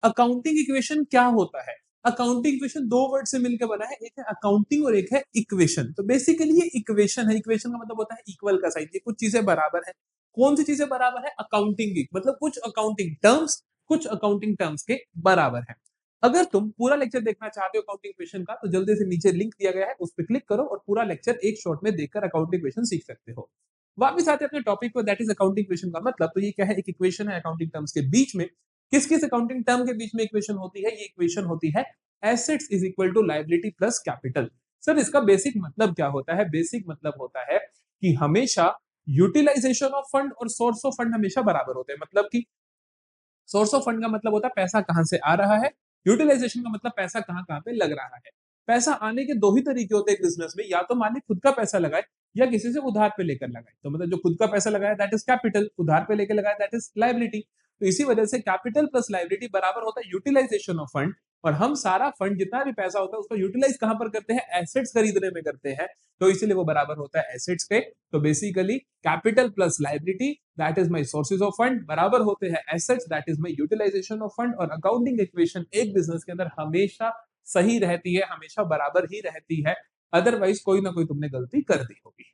Accounting equation क्या होता है? अकाउंटिंग इक्वेशन दो वर्ड से मिलकर बना है, एक है अकाउंटिंग और एक है इक्वेशन। तो बेसिकली ये इक्वेशन है, इक्वेशन का मतलब होता है इक्वल का साइन, ये कुछ चीजें बराबर है। कौन सी चीजें बराबर है? अकाउंटिंग की, मतलब कुछ अकाउंटिंग टर्म्स के बराबर है। अगर तुम पूरा लेक्चर देखना चाहते हो अकाउंटिंग इक्वेशन का, तो जल्दी से नीचे लिंक दिया गया है, उस पर क्लिक करो और पूरा लेक्चर एक शॉट में देखकर अकाउंटिंग इक्वेशन सीख सकते हो। वापिस आते हैं अपने टॉपिक पर, दैट इज अकाउंटिंग इक्वेशन का मतलब। तो ये क्या है? एक इक्वेशन है अकाउंटिंग टर्म्स के बीच में। किस किस अकाउंटिंग टर्म के बीच में इक्वेशन होती है? ये इक्वेशन होती है assets is equal to liability plus capital. Sir इसका बेसिक मतलब क्या होता है? बेसिक मतलब होता है कि हमेशा यूटिलाइजेशन ऑफ फंड और सोर्स ऑफ फंड हमेशा बराबर होते हैं। मतलब कि सोर्स ऑफ फंड का मतलब होता है पैसा कहां से आ रहा है, यूटिलाइजेशन का मतलब पैसा कहां कहां पे लग रहा है। पैसा आने के दो ही तरीके होते हैं बिजनेस में, या तो मालिक खुद का पैसा लगाए या किसी से उधार पे लेकर लगाए। तो मतलब जो खुद का पैसा लगाया दैट इज कैपिटल, उधार पे लेकर लगाया दैट इज लायबिलिटी। तो इसी वजह से कैपिटल प्लस लायबिलिटी बराबर होता है यूटिलाइजेशन ऑफ फंड। और हम सारा फंड जितना भी पैसा होता है उसको यूटिलाइज कहां पर करते हैं? एसेट्स खरीदने में करते हैं। तो इसीलिए वो बराबर होता है एसेट्स के। तो basically capital plus liability that is my sources of fund बराबर होते हैं assets that is my utilisation of fund. और अकाउंटिंग इक्वेशन एक बिजनेस के अंदर हमेशा सही रहती है, हमेशा बराबर ही रहती है, अदरवाइज कोई ना कोई तुमने गलती कर दी होगी।